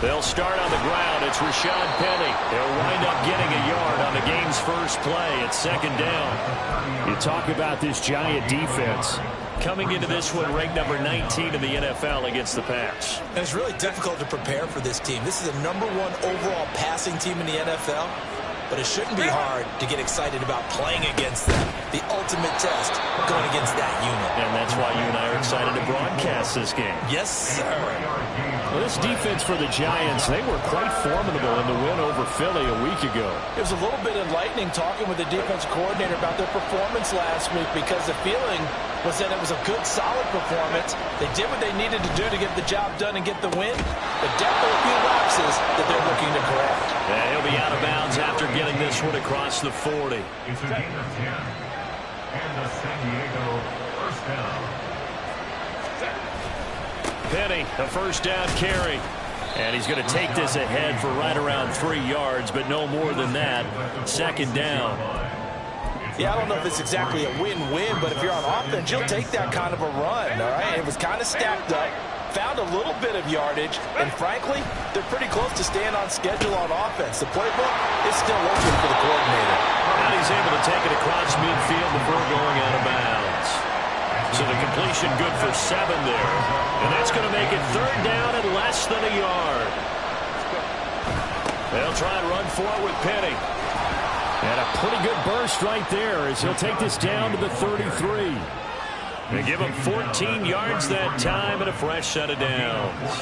They'll start on the ground. It's Rashad Penny. He'll wind up getting a yard on the game's first play. It's second down. You talk about this Giant defense. Coming into this one ranked number 19 in the NFL against the pass. And it's really difficult to prepare for this team. This is the #1 overall passing team in the NFL. But it shouldn't be hard to get excited about playing against them. The ultimate test going against that unit. And that's why you and I are excited to broadcast this game. Yes, sir. Well, this defense for the Giants, they were quite formidable in the win over Philly a week ago. It was a little bit enlightening talking with the defense coordinator about their performance last week because the feeling was that it was a good, solid performance. They did what they needed to do to get the job done and get the win, but definitely a few lapses that they're looking to correct. And he'll be out of bounds after getting this one across the 40. It's a gain of 10. And the San Diego first down. Penny, a first down carry. And he's going to take this ahead for right around 3 yards, but no more than that. Second down. Yeah, I don't know if it's exactly a win-win, but if you're on offense, you'll take that kind of a run, all right? It was kind of stacked up, found a little bit of yardage, and frankly, they're pretty close to staying on schedule on offense. The playbook is still open for the coordinator. And he's able to take it across midfield before going out of bounds. So the completion good for 7 there. And that's going to make it third down and less than a yard. They'll try and run for it with Penny. And a pretty good burst right there as he'll take this down to the 33. They give him 14 yards that time and a fresh set of downs.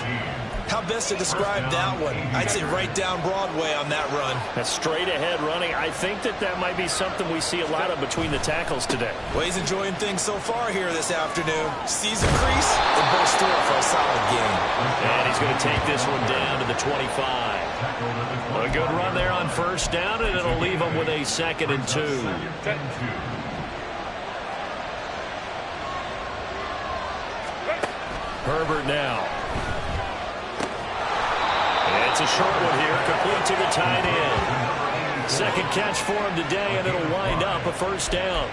How best to describe that one? I'd say right down Broadway on that run. That's straight ahead running. I think that might be something we see a lot of between the tackles today. Well, he's enjoying things so far here this afternoon. Sees a crease and bursts through it for a solid gain. And he's going to take this one down to the 25. A good run there on first down, and it'll leave him with a 2nd and 2. Herbert now. It's a short one here, complete to the tight end. Second catch for him today, and it'll wind up a first down.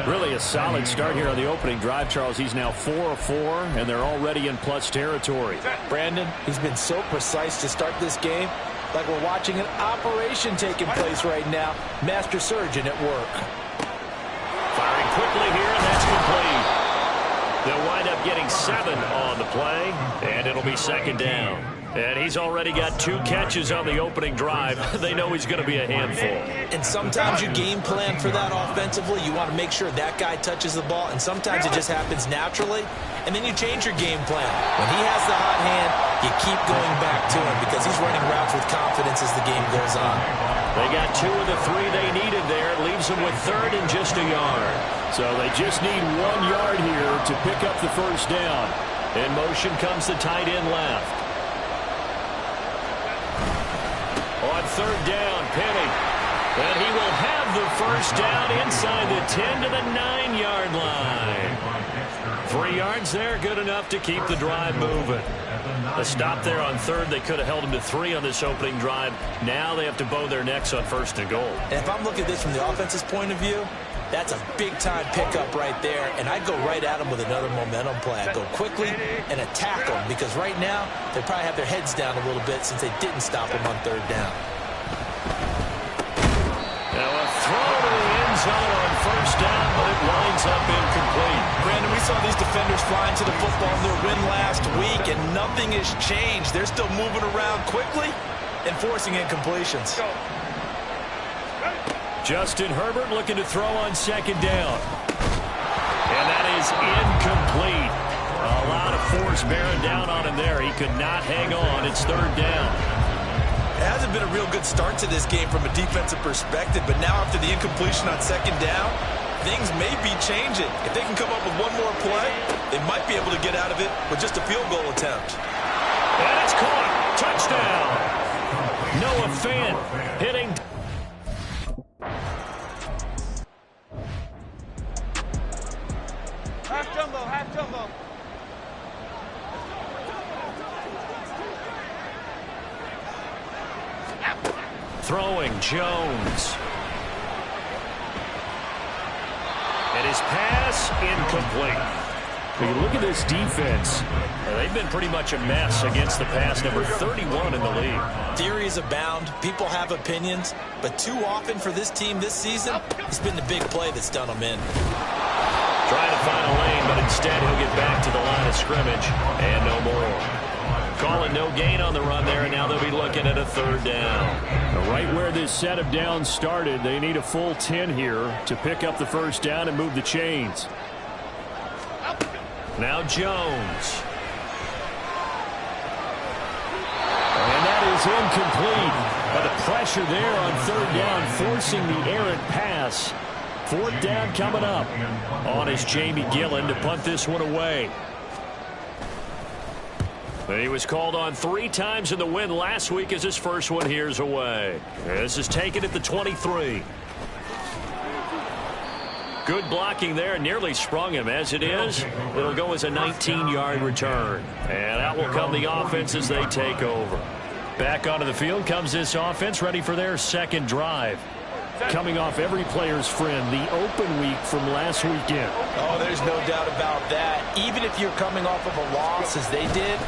Really a solid start here on the opening drive, Charles. He's now 4 of 4, and they're already in plus territory. Brandon, he's been so precise to start this game, like we're watching an operation taking place right now. Master surgeon at work. Firing quickly here, and that's complete. They'll wind up getting 7 on the play, and it'll be second down. And he's already got 2 catches on the opening drive. They know he's going to be a handful. And sometimes you game plan for that offensively. You want to make sure that guy touches the ball, and sometimes it just happens naturally, and then you change your game plan. When he has the hot hand, you keep going back to him because he's running routes with confidence as the game goes on. They got 2 of the 3 they needed there. It leaves them with 3rd and just a yard. So they just need 1 yard here to pick up the first down. In motion comes the tight end left. On third down, Penny. And he will have the first down inside the 10 to the 9-yard line. 3 yards there, good enough to keep the drive moving. A stop there on third. They could have held him to 3 on this opening drive. Now they have to bow their necks on 1st and goal. And if I'm looking at this from the offense's point of view, that's a big-time pickup right there, and I'd go right at him with another momentum play. I'd go quickly and attack them because right now they probably have their heads down a little bit since they didn't stop him on third down. Now a throw to the end zone on first down, but it winds up incomplete. Brandon, we saw these defenders flying to the football in their win last week, and nothing has changed. They're still moving around quickly and forcing incompletions. Justin Herbert looking to throw on second down. And that is incomplete. A lot of force bearing down on him there. He could not hang on. It's third down. It hasn't been a real good start to this game from a defensive perspective, but now after the incompletion on second down, things may be changing. If they can come up with one more play, they might be able to get out of it with just a field goal attempt. And it's caught. Touchdown. Noah Fant hitting. Half jumbo, half jumbo. Throwing Jones. And his pass incomplete. You look at this defense. They've been pretty much a mess against the pass, number 31 in the league. Theories abound. People have opinions. But too often for this team this season, it's been the big play that's done them in. Trying to find a lane, but instead he'll get back to the line of scrimmage. And no more. Calling no gain on the run there, and now they'll be looking at a third down. Right where this set of downs started, they need a full 10 here to pick up the first down and move the chains. Now Jones. And that is incomplete. But the pressure there on third down, forcing the errant pass. Fourth down coming up. On is Jamie Gillen to punt this one away. He was called on 3 times in the win last week as his first one here's away. This is taken at the 23. Good blocking there, nearly sprung him. As it is, it'll go as a 19-yard return. And out will come the offense as they take over. Back onto the field comes this offense, ready for their second drive. Coming off every player's friend, the open week from last weekend. Oh, there's no doubt about that. Even if you're coming off of a loss as they did,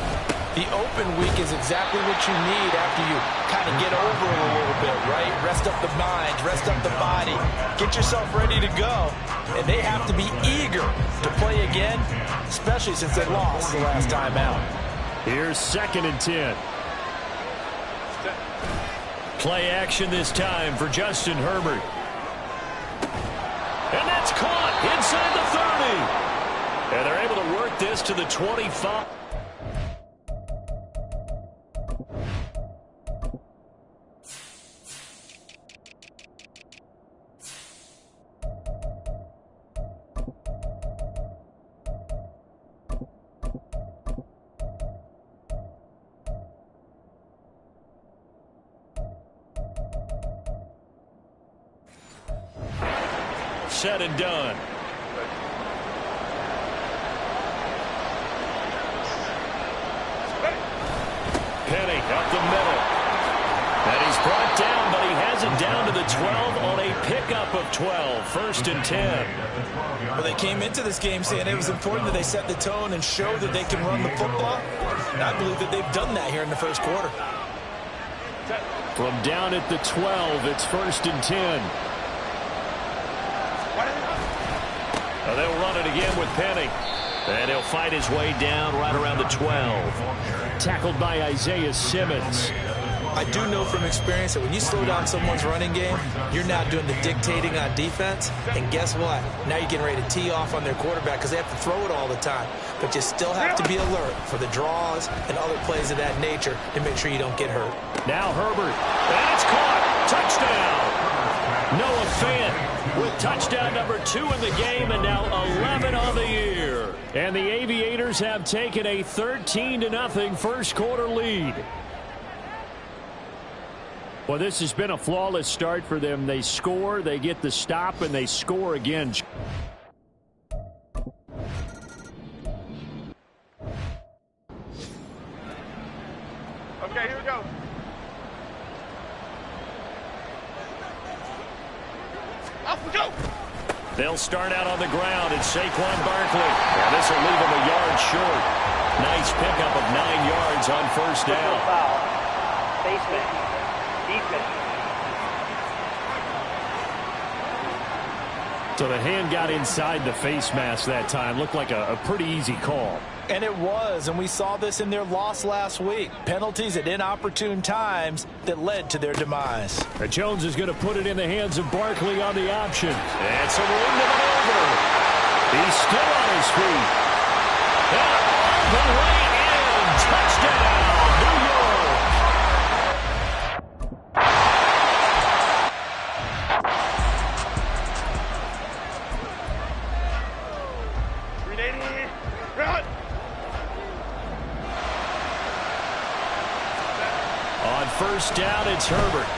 the open week is exactly what you need after you kind of get over it a little bit, right? Rest up the mind, rest up the body, get yourself ready to go. And they have to be eager to play again, especially since they lost the last time out. Here's 2nd and 10. Play action this time for Justin Herbert. And that's caught inside the 30. And they're able to work this to the 25. Said and done. Penny up the middle. And he's brought down, but he has it down to the 12 on a pickup of 12. 1st and 10. Well, they came into this game saying it was important that they set the tone and show that they can run the football. And I believe that they've done that here in the first quarter. From down at the 12, it's 1st and 10. They'll run it again with Penny. And he'll fight his way down right around the 12. Tackled by Isaiah Simmons. I do know from experience that when you slow down someone's running game, you're now doing the dictating on defense. And guess what? Now you're getting ready to tee off on their quarterback because they have to throw it all the time. But you still have to be alert for the draws and other plays of that nature to make sure you don't get hurt. Now Herbert. And it's caught. Touchdown. Noah Fant with touchdown number 2 in the game and now 11 on the year. And the Aviators have taken a 13-0 first quarter lead. Well, this has been a flawless start for them. They score, they get the stop, and they score again. Okay, here we go. Off we go. They'll start out on the ground. It's Saquon Barkley. And this will leave him a yard short. Nice pickup of 9 yards on first down. Foul. Face mask. Defense. So the hand got inside the face mask that time. Looked like a pretty easy call. And it was, and we saw this in their loss last week. Penalties at inopportune times that led to their demise. Jones is going to put it in the hands of Barkley on the option. And some room to maneuver. He's still on his feet. And all the way in. Touchdown, New York. Run. On first down, it's Herbert.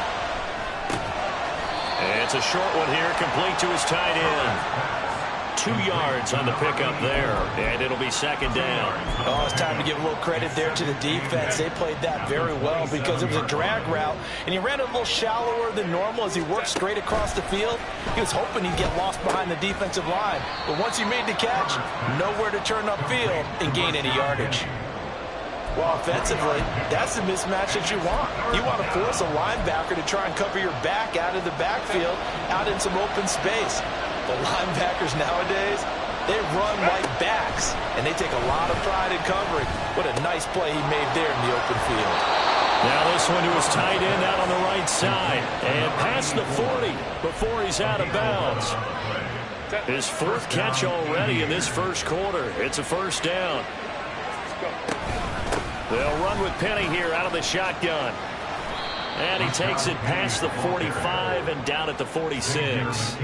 And it's a short one here, complete to his tight end. 2 yards on the pickup there, and it'll be second down. Oh, it's time to give a little credit there to the defense. They played that very well because it was a drag route, and he ran a little shallower than normal as he worked straight across the field. He was hoping he'd get lost behind the defensive line, but once he made the catch, nowhere to turn upfield and gain any yardage. Well, offensively, that's the mismatch that you want. You want to force a linebacker to try and cover your back out of the backfield, out in some open space. But linebackers nowadays, they run like backs, and they take a lot of pride in covering. What a nice play he made there in the open field. Now this one to his tight end out on the right side. And past the 40 before he's out of bounds. His 4th catch already in this first quarter. It's a first down. They'll run with Penny here out of the shotgun. And he takes it past the 45 and down at the 46.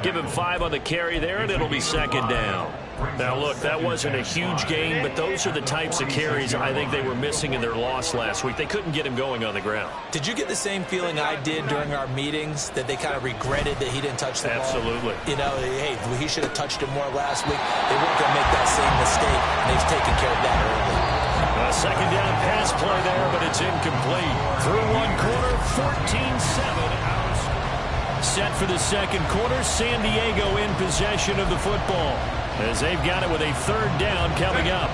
Give him 5 on the carry there, and it'll be second down. Now, look, that wasn't a huge gain, but those are the types of carries I think they were missing in their loss last week. They couldn't get him going on the ground. Did you get the same feeling I did during our meetings, that they kind of regretted that he didn't touch the ball? Absolutely. You know, hey, he should have touched it more last week. They weren't going to make that same mistake, and they've taken care of that early. A second down pass play there, but it's incomplete. Through 1 quarter, 14-7. Set for the second quarter, San Diego in possession of the football, as they've got it with a 3rd down coming up.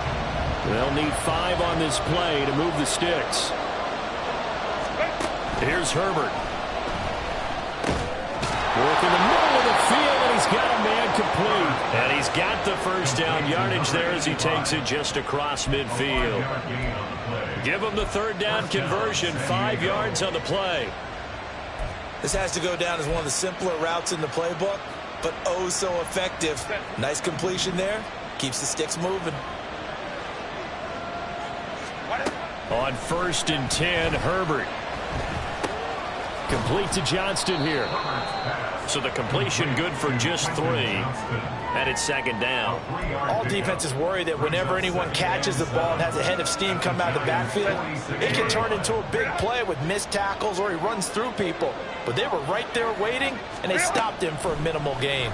They'll need 5 on this play to move the sticks. Here's Herbert. Work in the middle of the field, and he's got a man complete. And he's got the first down yardage there as he takes it just across midfield. Give him the 3rd down conversion, 5 yards on the play. This has to go down as one of the simpler routes in the playbook, but oh so effective. Nice completion there. Keeps the sticks moving. On 1st and 10, Herbert. Complete to Johnston here. So the completion good for just 3. And it's second down. All defenses worry that whenever anyone catches the ball and has a head of steam come out of the backfield, it can turn into a big play with missed tackles or he runs through people. But they were right there waiting, and they stopped him for a minimal gain.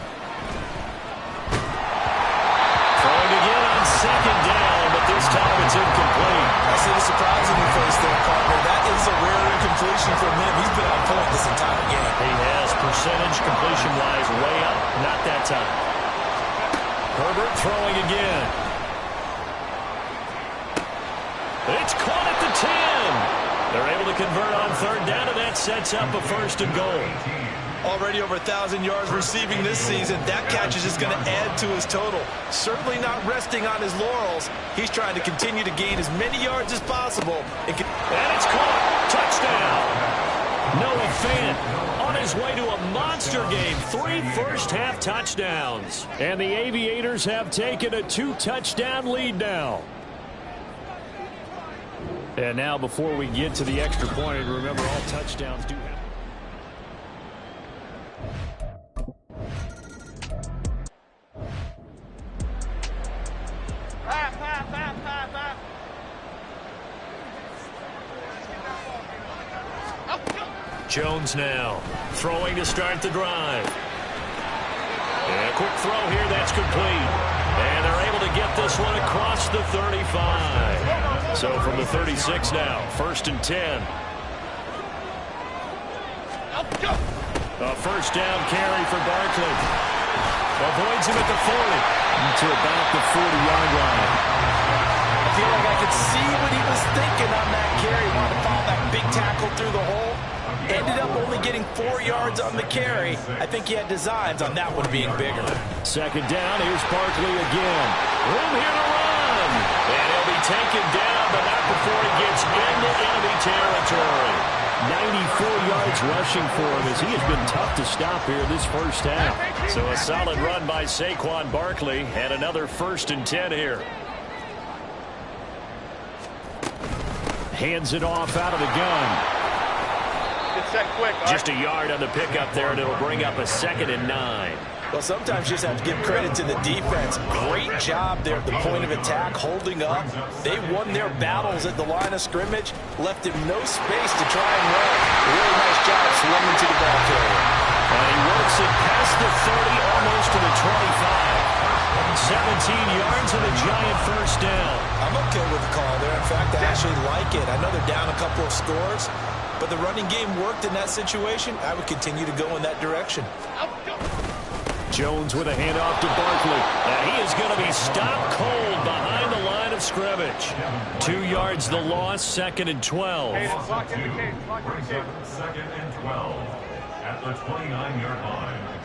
Throwing again on second down, but this time it's incomplete. I see the surprise in your face there, partner. That is a rare incompletion from him. He's been on point this entire game. He has percentage completion-wise way up. Not that time. Herbert throwing again. It's caught at the 10. They're able to convert on 3rd down, and that sets up a 1st and goal. Already over 1,000 yards receiving this season. That catch is just going to add to his total. Certainly not resting on his laurels. He's trying to continue to gain as many yards as possible. And it's caught. Touchdown. Noah Fant on his way to a monster game. 3 first-half touchdowns. And the Aviators have taken a 2-touchdown lead now. And now before we get to the extra point, and remember all touchdowns do have. Jones now throwing to start the drive. And a quick throw here, that's complete. And they're able to get this one across the 35. So from the 36 now, 1st and 10. A 1st down carry for Barkley. Avoids him at the 40 to about the 40-yard line. I feel like I could see what he was thinking on that carry. Wanted to follow that big tackle through the hole. Ended up only getting 4 yards on the carry. I think he had designs on that one being bigger. Second down, here's Barkley again. Room here to run. And he'll be taken down, but not before he gets into enemy territory. 94 yards rushing for him as he has been tough to stop here this first half. So a solid run by Saquon Barkley and another 1st and 10 here. Hands it off out of the gun. Set quick. Just a yard on the pickup there, and it'll bring up a 2nd and 9. Well, sometimes you just have to give credit to the defense. Great job there at the point of attack, holding up. They won their battles at the line of scrimmage, left him no space to try and run. Really nice job swinging to the ball carrier. And he works it past the 30, almost to the 25. Jones with a giant first down. I'm okay with the call there. In fact, I actually like it. I know they're down a couple of scores, but the running game worked in that situation. I would continue to go in that direction. Jones with a handoff to Barkley. And he is going to be stopped cold behind the line of scrimmage. 2 yards the loss, 2nd and 12. Brings up 2nd and 12 at the 29-yard line.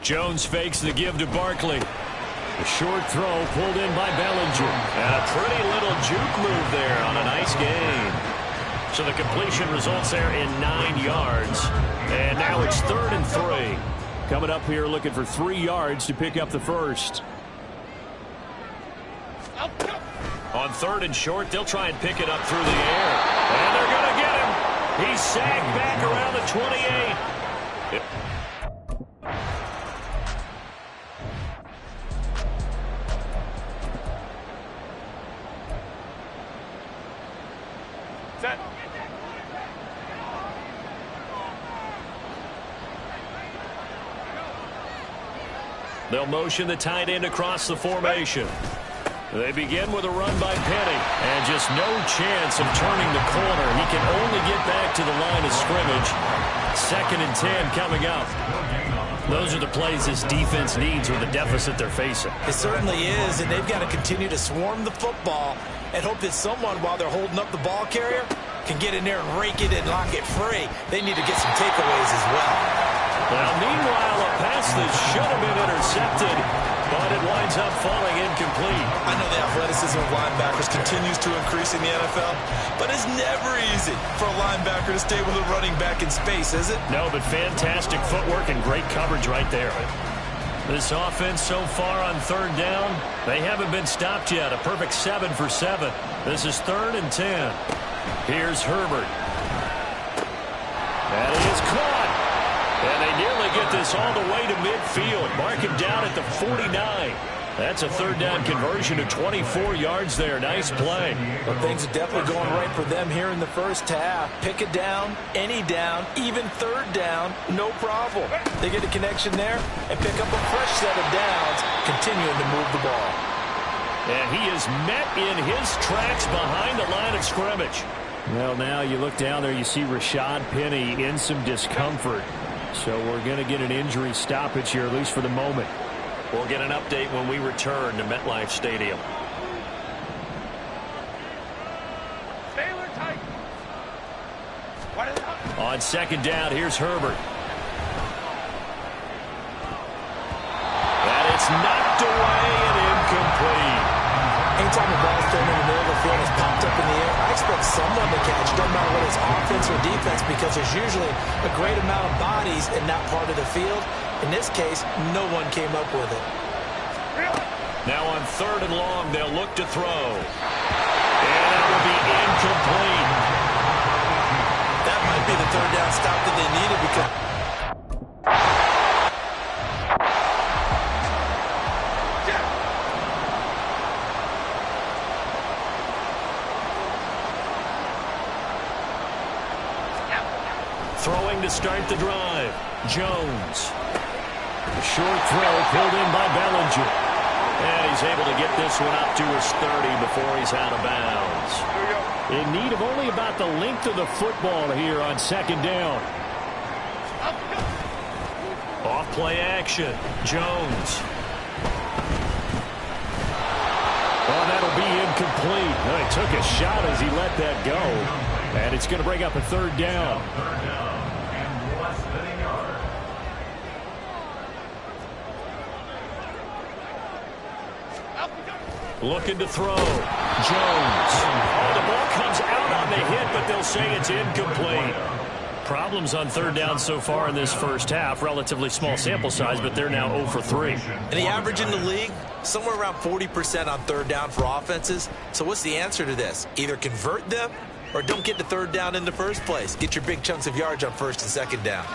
Jones fakes the give to Barkley. The short throw pulled in by Bellinger. And a pretty little juke move there on a nice gain. So the completion results there in 9 yards. And now it's 3rd and 3. Coming up here looking for 3 yards to pick up the first. On 3rd and short, they'll try and pick it up through the air. And they're going to get him. He's sagged back around the 28. Set. They'll motion the tight end across the formation. They begin with a run by Penny. And just no chance of turning the corner. He can only get back to the line of scrimmage. 2nd and 10 coming up. Those are the plays this defense needs with the deficit they're facing. It certainly is, and they've got to continue to swarm the football and hope that someone, while they're holding up the ball carrier, can get in there and rake it and lock it free. They need to get some takeaways as well. Now, meanwhile, a pass that should have been intercepted, but it winds up falling incomplete. I know the athleticism of linebackers continues to increase in the NFL, but it's never easy for a linebacker to stay with a running back in space, is it? No, but fantastic footwork and great coverage right there. This offense so far on 3rd down, they haven't been stopped yet. A perfect 7 for 7. This is 3rd and 10. Here's Herbert. And he is caught. And they nearly get this all the way to midfield. Mark him down at the 49. That's a 3rd down conversion of 24 yards there. Nice play. Well, things are definitely going right for them here in the first half. Pick a down, any down, even 3rd down, no problem. They get a connection there and pick up a fresh set of downs, continuing to move the ball. And he is met in his tracks behind the line of scrimmage. Well, now you look down there, you see Rashad Penny in some discomfort. So we're going to get an injury stoppage here, at least for the moment. We'll get an update when we return to MetLife Stadium. On 2nd down, here's Herbert. And it's knocked away and incomplete. Anytime the ball's thrown in the middle of the field, it's popped up in the air, I expect someone to catch. Doesn't matter whether it's offense or defense, because there's usually a great amount of bodies in that part of the field. In this case, no one came up with it. Now on 3rd and long, they'll look to throw. And it will be incomplete. That might be the 3rd down stop that they needed because... Throwing to start the drive. Jones. A short throw pulled in by Bellinger. And he's able to get this one up to his 30 before he's out of bounds. In need of only about the length of the football here on 2nd down. Off play action. Jones. Oh, that'll be incomplete. Oh, he took a shot as he let that go. And it's going to bring up a 3rd down. 3rd down and less than a yard. Looking to throw. Jones. Oh, the ball comes out on the hit, but they'll say it's incomplete. Problems on 3rd down so far in this first half. Relatively small sample size, but they're now 0 for 3. And the average in the league, somewhere around 40% on 3rd down for offenses. So what's the answer to this? Either convert them or don't get to 3rd down in the first place. Get your big chunks of yards on 1st and 2nd down.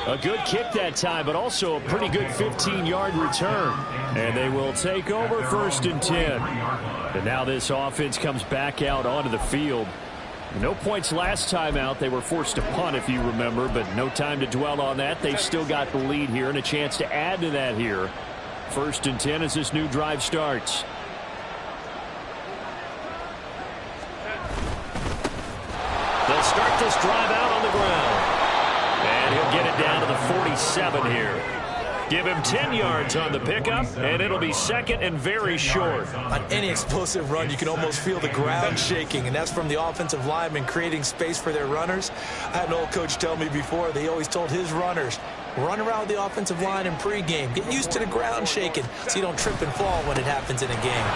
A good kick that time, but also a pretty good 15-yard return. And they will take over 1st and 10. And now this offense comes back out onto the field. No points last time out. They were forced to punt, if you remember, but no time to dwell on that. They've still got the lead here and a chance to add to that here. 1st and 10 as this new drive starts. They'll start this drive out on the ground. And he'll get it down to the 47 here. Give him 10 yards on the pickup, and it'll be 2nd and very short. On any explosive run, you can almost feel the ground shaking, and that's from the offensive linemen creating space for their runners. I had an old coach tell me before, they always told his runners, run around the offensive line in pregame. Get used to the ground shaking so you don't trip and fall when it happens in a game.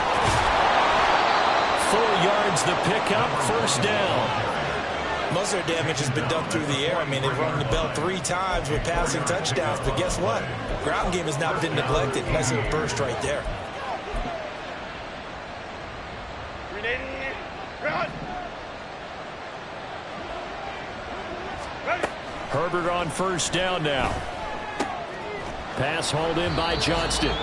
4 yards the pickup, 1st down. Most of their damage has been done through the air. I mean, they've rung the bell 3 times with passing touchdowns, but guess what? Ground game has not been neglected. Nice little burst right there. Herbert on 1st down now. Pass hauled in by Johnston.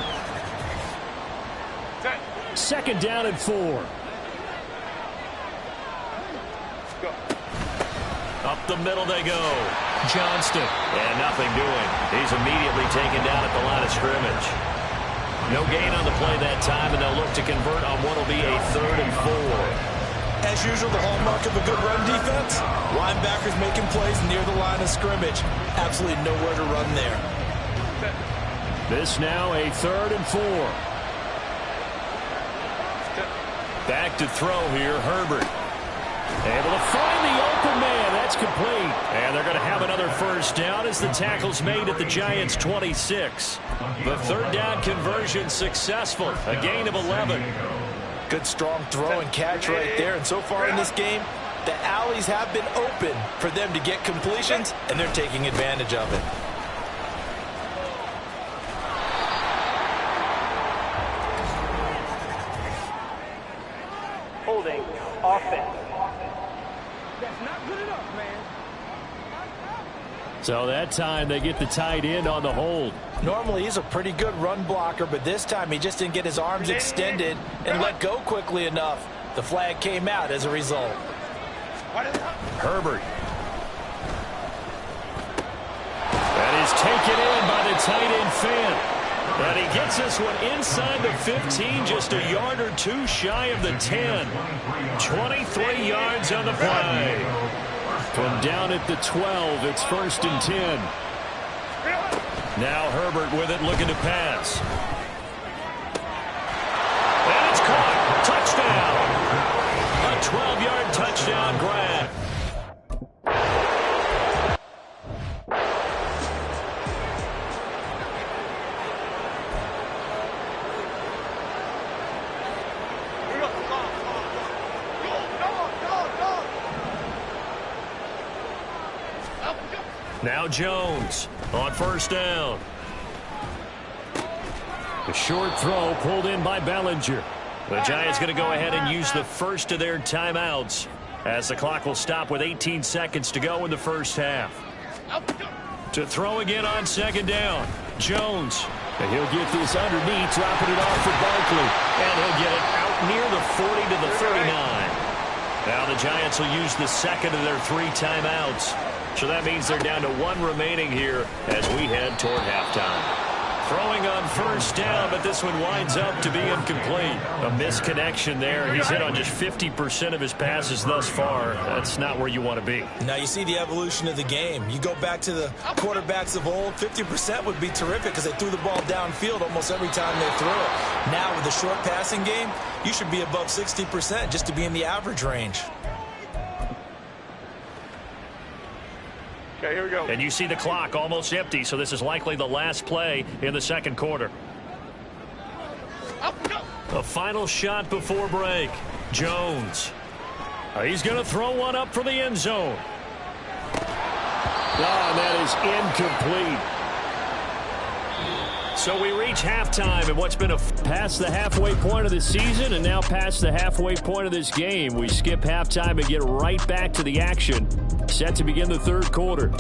2nd down and 4. Up the middle they go. Johnston. And nothing doing. He's immediately taken down at the line of scrimmage. No gain on the play that time, and they'll look to convert on what will be a 3rd and 4. As usual, the hallmark of a good run defense, linebackers making plays near the line of scrimmage. Absolutely nowhere to run there. This now a 3rd and 4. Back to throw here, Herbert. Able to find the open man. That's complete. And they're going to have another 1st down as the tackle's made at the Giants' 26. The 3rd down conversion successful. A gain of 11. Good strong throw and catch right there. And so far in this game, the alleys have been open for them to get completions, and they're taking advantage of it. Holding. Offense. So that time they get the tight end on the hold. Normally he's a pretty good run blocker, but this time he just didn't get his arms extended and let go quickly enough. The flag came out as a result. Herbert. That is taken in by the tight end fan. And he gets this one inside the 15, just a yard or 2 shy of the 10. 23 yards on the play. From down at the 12, it's 1st and 10. Now Herbert with it, looking to pass. And it's caught. Touchdown. A 12-yard touchdown grab. Now Jones on 1st down. The short throw pulled in by Bellinger. The Giants going to go ahead and use the first of their timeouts as the clock will stop with 18 seconds to go in the 1st half. To throw again on 2nd down. Jones. And he'll get this underneath, dropping it off for Barkley. And he'll get it out near the 40 to the 39. Now the Giants will use the 2nd of their 3 timeouts. So that means they're down to 1 remaining here as we head toward halftime. Throwing on 1st down, but this one winds up to be incomplete. A misconnection there. He's hit on just 50% of his passes thus far. That's not where you want to be. Now you see the evolution of the game. You go back to the quarterbacks of old, 50% would be terrific because they threw the ball downfield almost every time they threw it. Now with the short passing game, you should be above 60% just to be in the average range. Okay, here we go. And you see the clock almost empty, so this is likely the last play in the 2nd quarter. A final shot before break. Jones. He's going to throw one up for the end zone. And that is incomplete. So we reach halftime in what's been past the halfway point of the season and now past the halfway point of this game. We skip halftime and get right back to the action. Set to begin the 3rd quarter.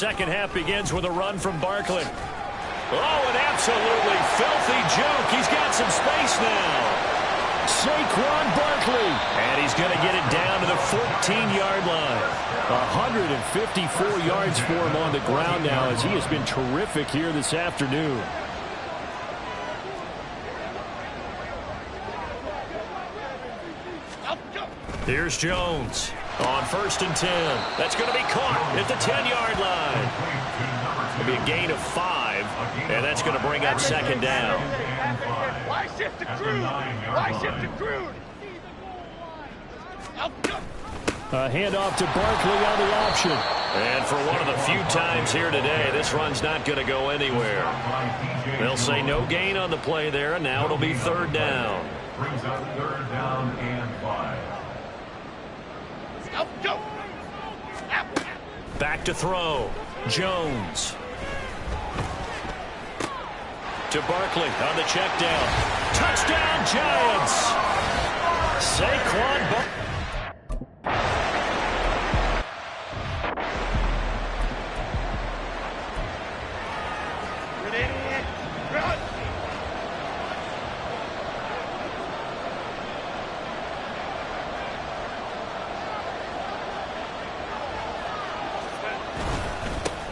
second half begins with a run from Barkley. Oh, an absolutely filthy juke. He's got some space now. Saquon Barkley. And he's going to get it down to the 14-yard line. 154 yards for him on the ground now as he has been terrific here this afternoon. Here's Jones on 1st and 10. That's going to be caught at the 10-yard line. It'll be a gain of 5, and that's going to bring up 2nd down. Why shift to Crude? Why shift to Crude? A handoff to Barkley on the option. And for one of the few times here today, this run's not going to go anywhere. They'll say no gain on the play there, and now it'll be 3rd down. Brings up 3rd down and 5. Go. Back to throw. Jones. To Barkley on the check down. Touchdown, Giants! Saquon Barkley.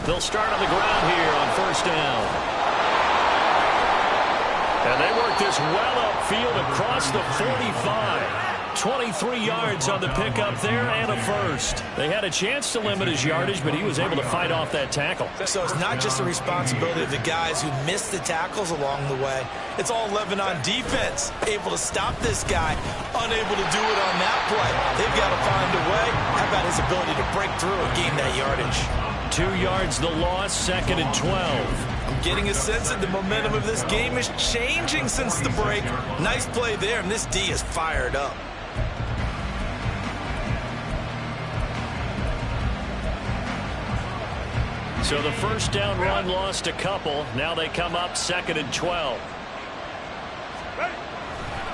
They'll start on the ground here on 1st down. And they work this well upfield across the 45. 23 yards on the pickup there and a first. They had a chance to limit his yardage, but he was able to fight off that tackle. So it's not just the responsibility of the guys who missed the tackles along the way. It's all 11 on defense. Able to stop this guy, unable to do it on that play. They've got to find a way. How about his ability to break through and gain that yardage? 2 yards the loss, 2nd and 12. I'm getting a sense that the momentum of this game is changing since the break. Nice play there, and this D is fired up. So the 1st down run lost a couple. Now they come up 2nd and 12.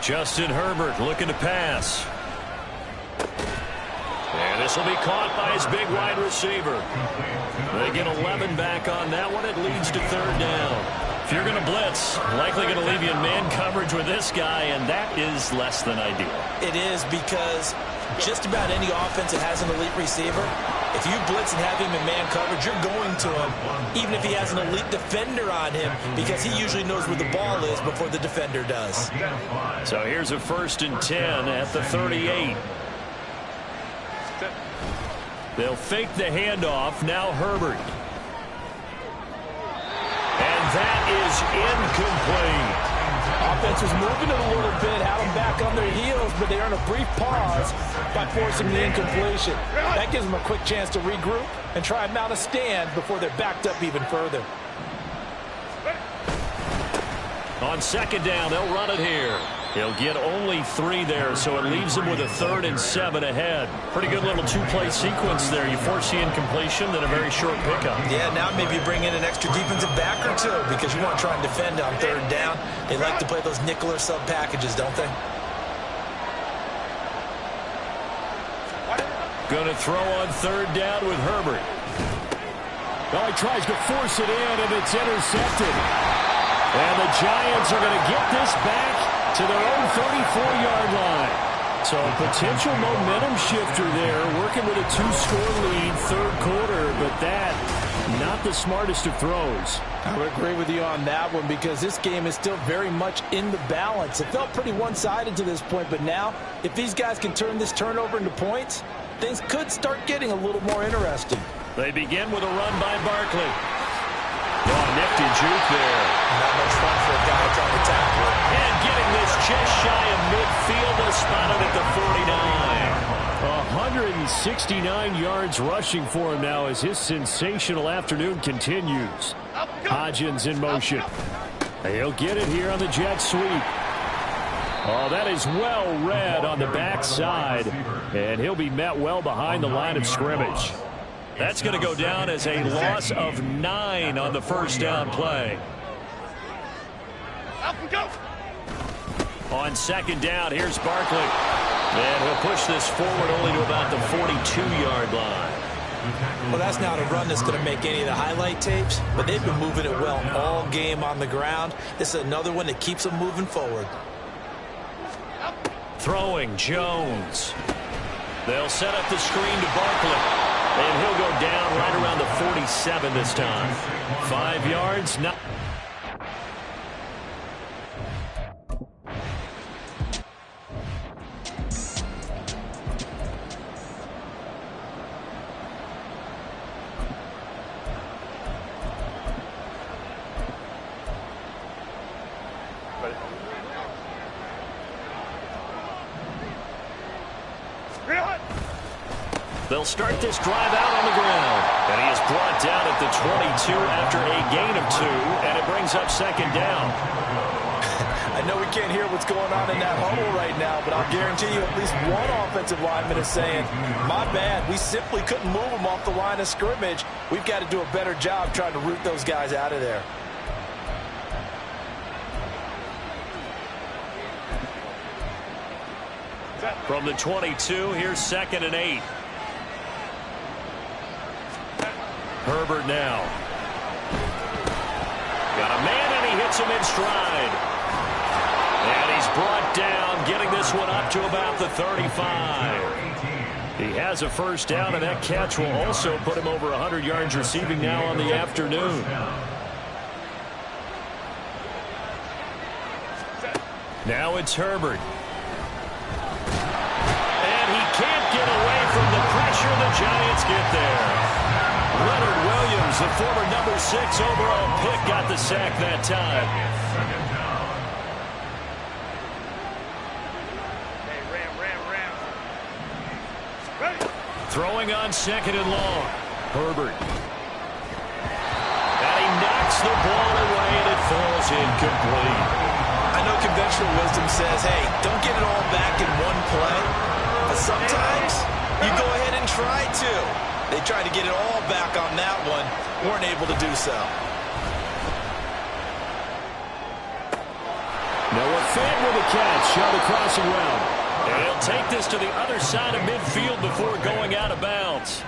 Justin Herbert looking to pass. And this will be caught by his big wide receiver. They get 11 back on that one. It leads to 3rd down. If you're going to blitz, likely going to leave you in man coverage with this guy, and that is less than ideal. It is because just about any offense that has an elite receiver, if you blitz and have him in man coverage, you're going to him, even if he has an elite defender on him, because he usually knows where the ball is before the defender does. So here's a 1st and 10 at the 38. They'll fake the handoff. Now Herbert. And that is incomplete. Offense was moving it a little bit, had them back on their heels, but they earned a brief pause by forcing the incompletion. That gives them a quick chance to regroup and try and mount a stand before they're backed up even further. On 2nd down, they'll run it here. He'll get only 3 there, so it leaves him with a 3rd and 7 ahead. Pretty good little 2-play sequence there. You force the incompletion, then a very short pickup. Yeah, now maybe you bring in an extra defensive back or two because you want to try and defend on 3rd down. They like to play those nickel or sub packages, don't they? Going to throw on 3rd down with Herbert. Oh, he tries to force it in, and it's intercepted. And the Giants are going to get this back to their own 34-yard line. So a potential momentum shifter there, working with a 2-score lead, 3rd quarter, but that, not the smartest of throws. I would agree with you on that one because this game is still very much in the balance. It felt pretty one-sided to this point, but now, if these guys can turn this turnover into points, things could start getting a little more interesting. They begin with a run by Barkley. Oh, nifty juke there. Not much fun for a guy trying to tackle it. And getting this just shy of midfield, is spotted at the 49. 169 yards rushing for him now as his sensational afternoon continues. Hodgins in motion. He'll get it here on the jet sweep. Oh, that is well read on the backside, and he'll be met well behind the line of scrimmage. That's going to go down as a loss of 9 on the 1st down play. On 2nd down, here's Barkley. And he'll push this forward only to about the 42-yard line. Well, that's not a run that's going to make any of the highlight tapes, but they've been moving it well all game on the ground. This is another one that keeps them moving forward. Throwing Jones. They'll set up the screen to Barkley. And he'll go down right around the 47 this time. 5 yards. Not They'll start this drive out on the ground. And he is brought down at the 22 after a gain of 2, and it brings up second down. I know we can't hear what's going on in that huddle right now, but I'll guarantee you at least one offensive lineman is saying, my bad, we simply couldn't move them off the line of scrimmage. We've got to do a better job trying to root those guys out of there. From the 22, here's 2nd and 8. Herbert now. Got a man, and he hits him in stride. And he's brought down, getting this one up to about the 35. He has a first down, and that catch will also put him over 100 yards receiving now on the afternoon. Now it's Herbert. And he can't get away from the pressure. The Giants get there. Leonard Williams, the former number 6 overall pick, got the sack that time. Hey, Ram. Throwing on 2nd and long. Herbert. And he knocks the ball away, and it falls incomplete. I know conventional wisdom says, hey, don't get it all back in one play. But sometimes you go ahead and try to. They tried to get it all back on that one. Weren't able to do so. Noah Fant with a catch on the crossing route. And he'll take this to the other side of midfield before going out of bounds.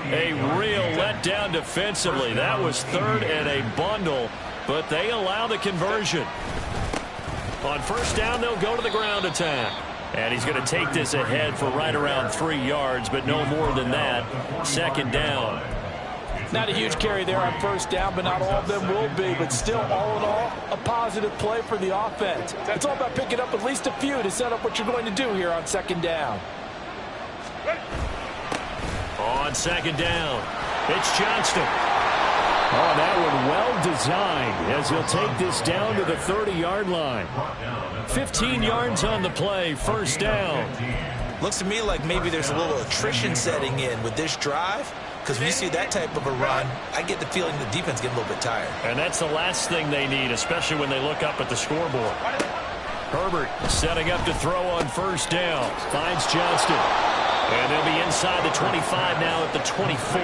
A real letdown defensively. That was 3rd and a bundle, but they allow the conversion. On first down, they'll go to the ground attack. And he's going to take this ahead for right around 3 yards, but no more than that. 2nd down. Not a huge carry there on first down, but not all of them will be. But still, all in all, a positive play for the offense. It's all about picking up at least a few to set up what you're going to do here on 2nd down. On 2nd down, it's Johnston. Oh, that one well designed as he'll take this down to the 30-yard line. 15 yards on the play, first down. Looks to me like maybe there's a little attrition setting in with this drive, because when you see that type of a run, I get the feeling the defense getting a little bit tired. And that's the last thing they need, especially when they look up at the scoreboard. Herbert setting up to throw on first down. Finds Johnston. And they'll be inside the 25 now at the 24.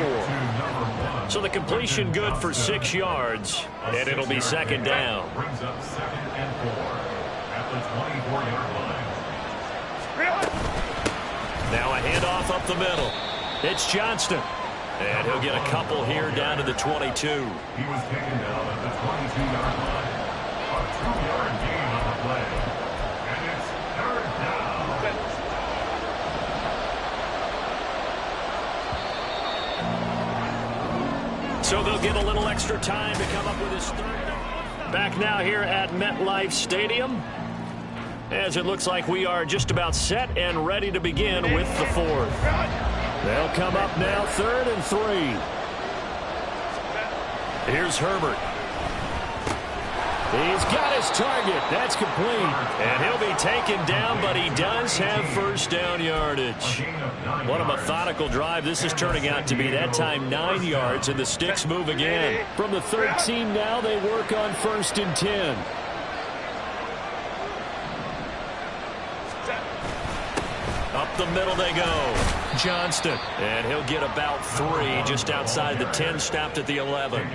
So the completion good for 6 yards, and it'll be 2nd down. Brings up 2nd and 4 at the 24-yard line. Now a handoff up the middle. It's Johnston. And he'll get a couple here down to the 22. He was taken down at the 22-yard line. A 2-yard gain on the play. And it's 3rd down. So they'll get a little extra time to come up with his 3rd down. Back now here at MetLife Stadium, as it looks like we are just about set and ready to begin with the 4th. They'll come up now 3rd and 3. Here's Herbert. He's got his target. That's complete. And he'll be taken down, but he does have first down yardage. What a methodical drive this is turning out to be. That time 9 yards, and the sticks move again. From the 13 now, they work on 1st and 10. Up the middle they go. Johnston. And he'll get about 3 just outside the 10, stopped at the 11.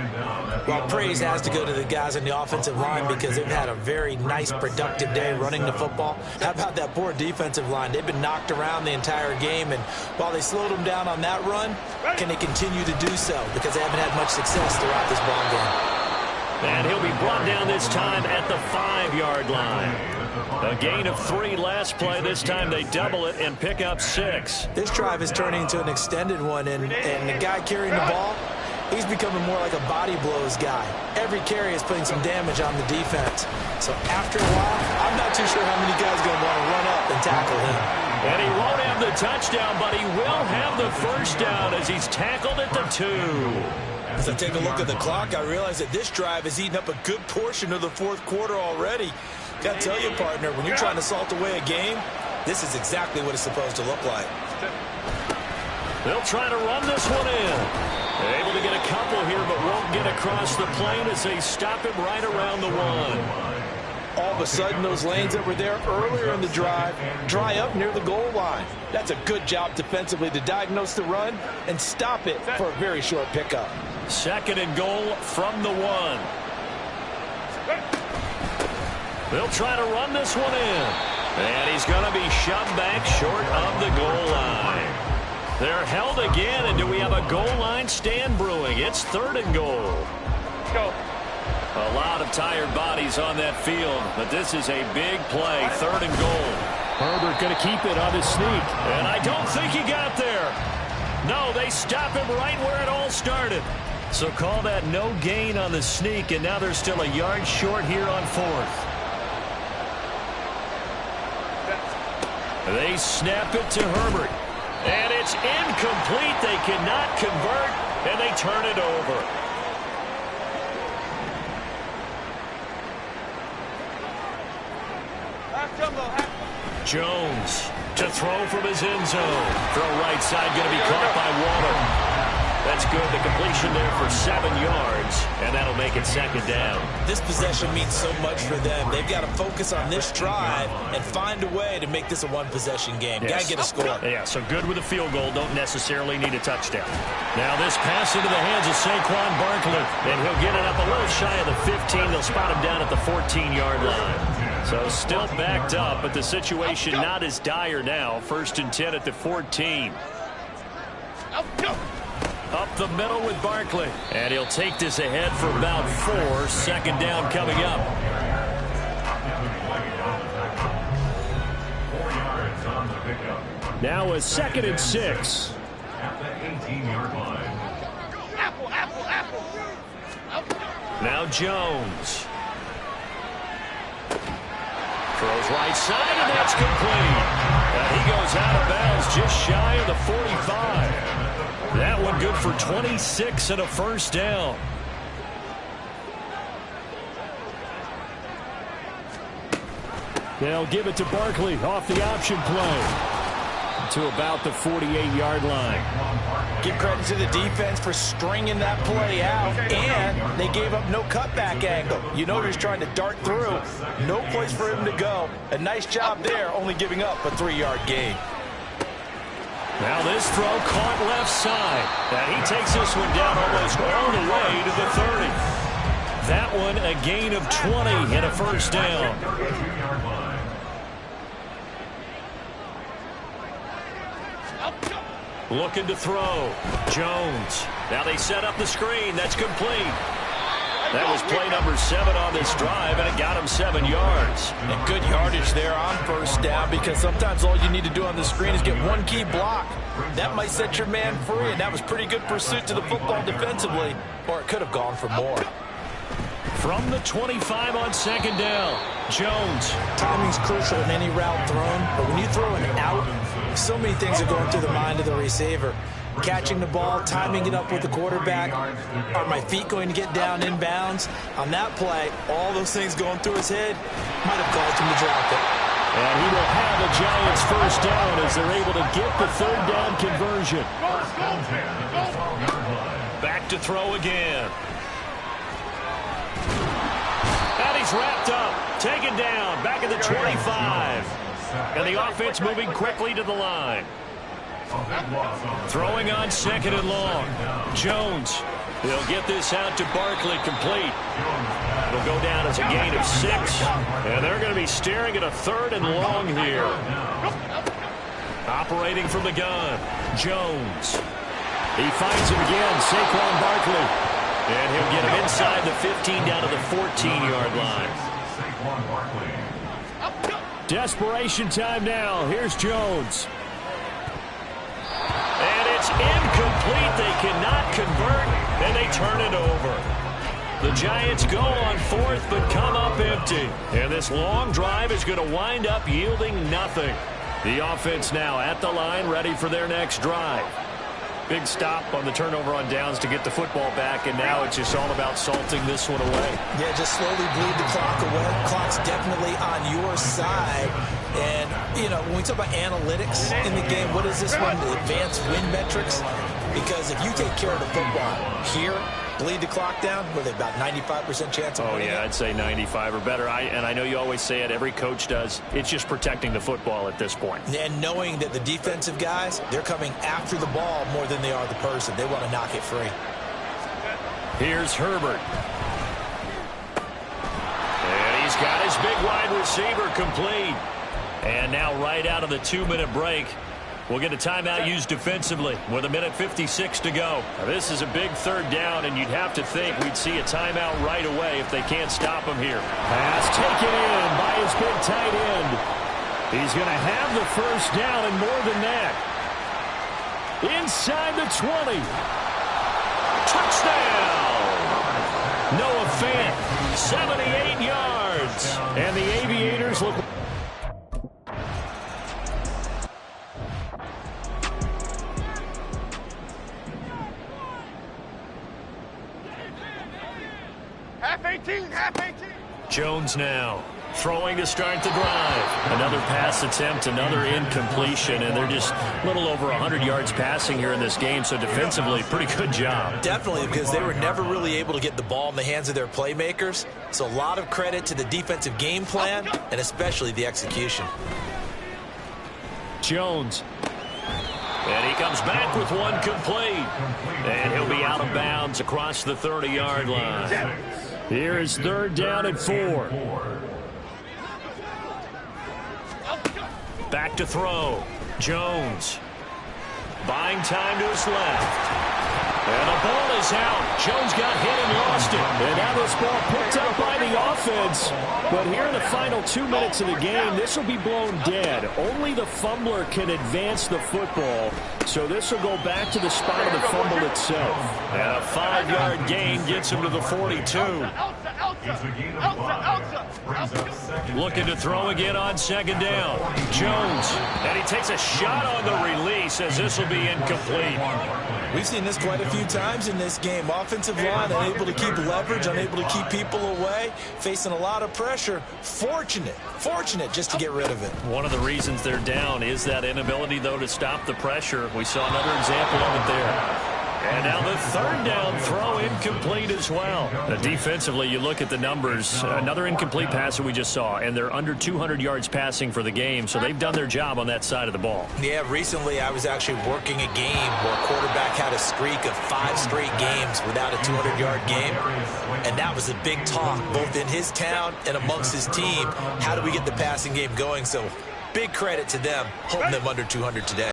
Well, praise has to go to the guys on the offensive line because they've had a very nice, productive day running the football. How about that poor defensive line? They've been knocked around the entire game, and while they slowed them down on that run, can they continue to do so? Because they haven't had much success throughout this ball game. And he'll be brought down this time at the 5-yard line. A gain of 3 last play. This time they double it and pick up 6. This drive is turning into an extended one, and the guy carrying the ball, he's becoming more like a body blows guy. Every carry is putting some damage on the defense. So after a while, I'm not too sure how many guys are going to want to run up and tackle him. And he won't have the touchdown, but he will have the first down as he's tackled at the 2. As I take a look at the clock, I realize that this drive has eaten up a good portion of the fourth quarter already. Got to tell you, partner, when you're trying to salt away a game, this is exactly what it's supposed to look like. They'll try to run this one in. They're able to get a couple here, but won't get across the plane as they stop him right around the 1. All of a sudden, those lanes that were there earlier in the drive dry up near the goal line. That's a good job defensively to diagnose the run and stop it for a very short pickup. 2nd and goal from the 1. They'll try to run this one in. And he's going to be shoved back short of the goal line. They're held again, and do we have a goal line stand brewing? It's 3rd and goal. Go. A lot of tired bodies on that field, but this is a big play. 3rd and goal. Herbert going to keep it on his sneak. And I don't think he got there. No, they stop him right where it all started. So call that no gain on the sneak, and now they're still a yard short here on 4th. They snap it to Herbert. And it's incomplete. They cannot convert, and they turn it over. Jones to throw from his end zone. Throw right side, going to be caught by Waller. That's good. The completion there for 7 yards, and that'll make it 2nd down. This possession means so much for them. They've got to focus on this drive and find a way to make this a one-possession game. Yes. Got to get a score. Yeah, so good with a field goal. Don't necessarily need a touchdown. Now this pass into the hands of Saquon Barkley, and he'll get it up a little shy of the 15. They'll spot him down at the 14-yard line. So still backed up, but the situation not as dire now. 1st and 10 at the 14. Up the middle with Barkley. And he'll take this ahead for about 4. 2nd down coming up. 4 yards on the pickup. Now a 2nd and 6. At the 18-yard line. Apple. Now Jones. Throws right side, and that's complete. And he goes out of bounds just shy of the 45. That one good for 26 and a first down. They'll give it to Barkley off the option play to about the 48-yard line. Give credit to the defense for stringing that play out, and they gave up no cutback angle. You know he's trying to dart through. No place for him to go. A nice job there, only giving up a 3-yard gain. Now this throw caught left side. And he takes this one down almost all the way to the 30. That one a gain of 20 and a first down. Looking to throw. Jones. Now they set up the screen. That's complete. That was play number 7 on this drive, and it got him 7 yards. And good yardage there on first down, because sometimes all you need to do on the screen is get one key block. That might set your man free, and that was pretty good pursuit to the football defensively, or it could have gone for more. From the 25 on 2nd down, Jones. Timing's crucial in any route thrown, but when you throw an out, so many things are going through the mind of the receiver. Catching the ball, timing it up with the quarterback. Are my feet going to get down inbounds? On that play, all those things going through his head might have caused him to drop it. And he will have the Giants first down as they're able to get the 3rd down conversion. Back to throw again. And he's wrapped up, taken down, back at the 25. And the offense moving quickly to the line. Throwing on second and long. Jones. He'll get this out to Barkley, complete. It'll go down as a gain of 6. And they're going to be staring at a third and long here. Operating from the gun. Jones. He finds him again, Saquon Barkley. And he'll get him inside the 15 down to the 14-yard line. Desperation time now. Here's Jones. And it's incomplete. They cannot convert, and they turn it over. The Giants go on 4th, but come up empty. And this long drive is going to wind up yielding nothing. The offense now at the line, ready for their next drive. Big stop on the turnover on downs to get the football back, and now it's just all about salting this one away. Yeah, just slowly bleed the clock away. Clock's definitely on your side. And, you know, when we talk about analytics in the game, what is this one? The advanced win metrics? Because if you take care of the football here, bleed the clock down, with about 95% chance of winning. Oh, yeah, I'd say 95 or better. And I know you always say it, every coach does. It's just protecting the football at this point. And knowing that the defensive guys, they're coming after the ball more than they are the person. They want to knock it free. Here's Herbert. And he's got his big wide receiver complete. And now right out of the 2-minute break, we'll get a timeout used defensively with 1:56 to go. Now, this is a big third down, and you'd have to think we'd see a timeout right away if they can't stop him here. Pass taken in by his big tight end. He's going to have the first down and more than that. Inside the 20. Touchdown! Noah Fant, 78 yards. And the Aviators look... Half 18, half 18. Jones now throwing to start the drive. Another pass attempt, another incompletion, and they're just a little over 100 yards passing here in this game, so defensively, pretty good job. Definitely, because they were never really able to get the ball in the hands of their playmakers. So a lot of credit to the defensive game plan, and especially the execution. Jones. And he comes back with one complete. And he'll be out of bounds across the 30-yard line. Here is third down and 4. Back to throw. Jones. Buying time to his left. And the ball is out. Jones got hit and lost it. And now this ball picked up by the offense. But here in the final 2 minutes of the game, this will be blown dead. Only the fumbler can advance the football. So this will go back to the spot of the fumble itself. And a 5-yard gain gets him to the 42. Looking to throw again on second down. Jones. And he takes a shot on the release as this will be incomplete. We've seen this quite a few times in this game. Offensive line unable to keep leverage, unable to keep people away, facing a lot of pressure. Fortunate just to get rid of it. One of the reasons they're down is that inability, though, to stop the pressure. We saw another example of it there. And now the third down throw incomplete as well. Defensively, you look at the numbers. Another incomplete pass that we just saw, and they're under 200 yards passing for the game, so they've done their job on that side of the ball. Yeah, recently I was actually working a game where a quarterback had a streak of 5 straight games without a 200-yard game, and that was a big talk both in his town and amongst his team. How do we get the passing game going? So big credit to them, holding them under 200 today.